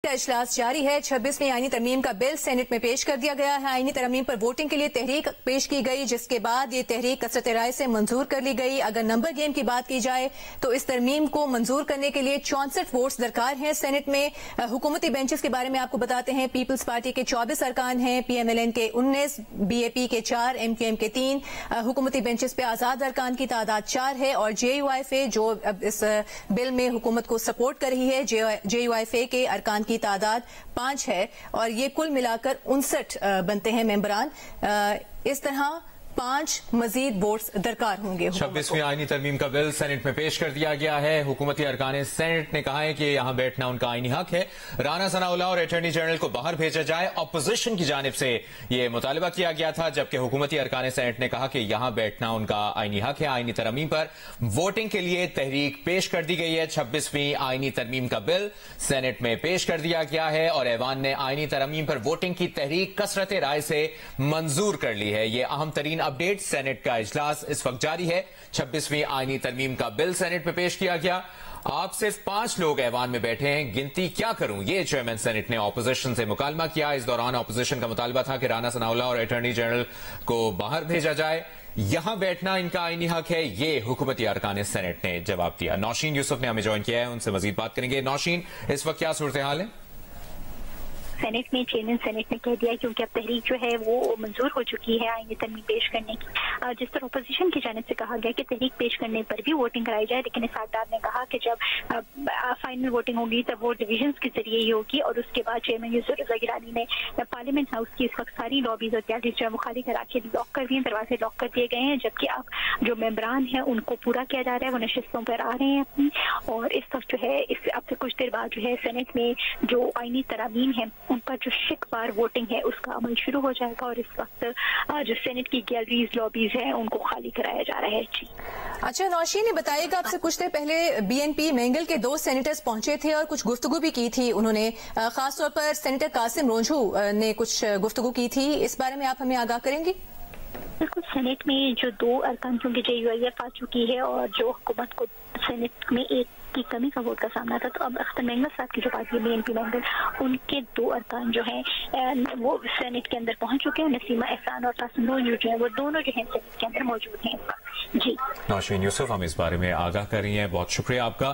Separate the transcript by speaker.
Speaker 1: کا اجلاس جاری ہے۔ 26ویں آئینی ترمیم کا بل سینٹ میں پیش کر دیا گیا ہے۔ آئینی ترمیم پر ووٹنگ کے لیے تحریک پیش کی گئی، جس کے بعد یہ تحریک کثرت رائے سے منظور کر لی گئی۔ اگر نمبر گیم کی بات کی جائے تو اس ترمیم کو منظور کرنے کے لیے 64 ووٹس درکار ہیں۔ سینٹ میں حکومتی بینچز کے بارے میں آپ کو بتاتے ہیں۔ پیپلز پارٹی کے 24 ارکان ہیں، پی ایم ایل این کے 19، بی اے پی کے 4، ایم کیو ایم کے 3۔ حکومتی بینچز پہ آزاد ارکان کی تعداد 4 ہے، اور جے یو ایف اے جو اب اس بل میں حکومت کو سپورٹ کر رہی ہے، جے یو ایف اے کے ارکان کی تعداد 5 ہے، اور یہ کل ملا کر 59 بنتے ہیں ممبران۔ اس طرح 5 مزید ووٹس درکار ہوں گے۔
Speaker 2: 26ویں آئینی ترمیم کا بل سینٹ میں پیش کر دیا گیا ہے۔ حکومتی ارکان سینٹ نے کہا ہے کہ یہاں بیٹھنا ان کا آئینی حق ہے۔ رانا ثناء اللہ اور اٹارنی جنرل کو باہر بھیجا جائے۔ اپوزیشن کی جانب سے یہ مطالبہ کیا گیا تھا، جبکہ حکومتی ارکان سینٹ نے کہا کہ یہاں بیٹھنا ان کا آئینی حق ہے۔ آئینی ترمیم پر ووٹنگ کے لیے تحریک پیش کر دی گئی ہے۔ 26ویں آئینی ترمیم کا بل سینٹ میں پیش کر دیا گیا ہے، اور ایوان نے آئینی ترمیم پر ووٹنگ کی تحریک کثرت رائے سے منظور کر لی ہے۔ یہ اہم ترین اپڈیٹ۔ سینٹ کا اجلاس اس وقت جاری ہے۔ 26ویں آئینی ترمیم کا بل سینٹ میں پیش کیا گیا۔ آپ صرف 5 لوگ ایوان میں بیٹھے ہیں، گنتی کیا کروں، یہ چیئرمین سینٹ نے اپوزیشن سے مکالمہ کیا۔ اس دوران اپوزیشن کا مطالبہ تھا کہ رانا ثناء اللہ اور اٹارنی جنرل کو باہر بھیجا جائے۔ یہاں بیٹھنا ان کا آئینی حق ہے، یہ حکومتی ارکان سینٹ نے جواب دیا۔ نوشین یوسف نے ہمیں جوائن کیا ہے، ان سے مزید بات کریں گے۔ نوشین، اس وقت کیا صورتحال ہے؟
Speaker 3: سینٹ میں چیئرمین سینٹ نے کہہ دیا کیونکہ اب تحریک جو ہے وہ منظور ہو چکی ہے آئینی ترمیم پیش کرنے کی۔ جس طرح اپوزیشن کی جانب سے کہا گیا کہ تحریک پیش کرنے پر بھی ووٹنگ کرائی جائے، لیکن اساتذہ نے کہا کہ جب فائنل ووٹنگ ہوگی تب وہ ڈویژنز کے ذریعے ہی ہوگی، اور اس کے بعد چیئرمین یوسف رضا گیلانی نے پارلیمنٹ ہاؤس کی اس وقت ساری لابیز اور گیلریز جو ہے وہ خالی کرا کے لاک کر دیے، دروازے لاک کر دیے گئے ہیں، جبکہ اب جو ممبران ہیں ان کو پورا کیا جا رہا ہے، وہ نشستوں پر آ رہے ہیں اپنی، اور اس وقت جو ہے اب سے کچھ دیر بعد جو ہے سینٹ میں جو آئینی ترامیم ہیں ان پر جو شک بار ووٹنگ ہے اس کا عمل شروع ہو جائے گا، اور اس وقت جو سینٹ کی گیلریز لابیز ہیں ان کو خالی کرایا جا رہا ہے۔ جی
Speaker 1: اچھا نوشین، نے بتائیے گا، آپ سے کچھ دیر پہلے بی این پی مینگل کے 2 سینیٹرز پہنچے تھے اور کچھ گفتگو بھی کی تھی انہوں نے، خاص طور پر سینیٹر قاسم رونجھو نے کچھ گفتگو کی تھی، اس بارے میں آپ ہمیں آگاہ کریں گی؟
Speaker 3: بالکل، سینٹ میں جو 2 ارکان کیونکہ جے یو ایف آ چکی ہے اور جو حکومت کو سینٹ میں ایک کی کمی کا ووٹ کا سامنا تھا، تو اب اختر مینگل صاحب کی جو پارٹی ہے بی این پی مینگل، ان کے 2 ارکان جو ہیں وہ سینٹ کے اندر پہنچ چکے ہیں۔ نسیمہ احسان اور قاسم رونجھو جو ہیں وہ دونوں جو ہیں سینٹ کے اندر موجود ہیں۔ جی
Speaker 2: نوشین یوسف ہم اس بارے میں آگاہ کر رہی ہیں، بہت شکریہ آپ کا۔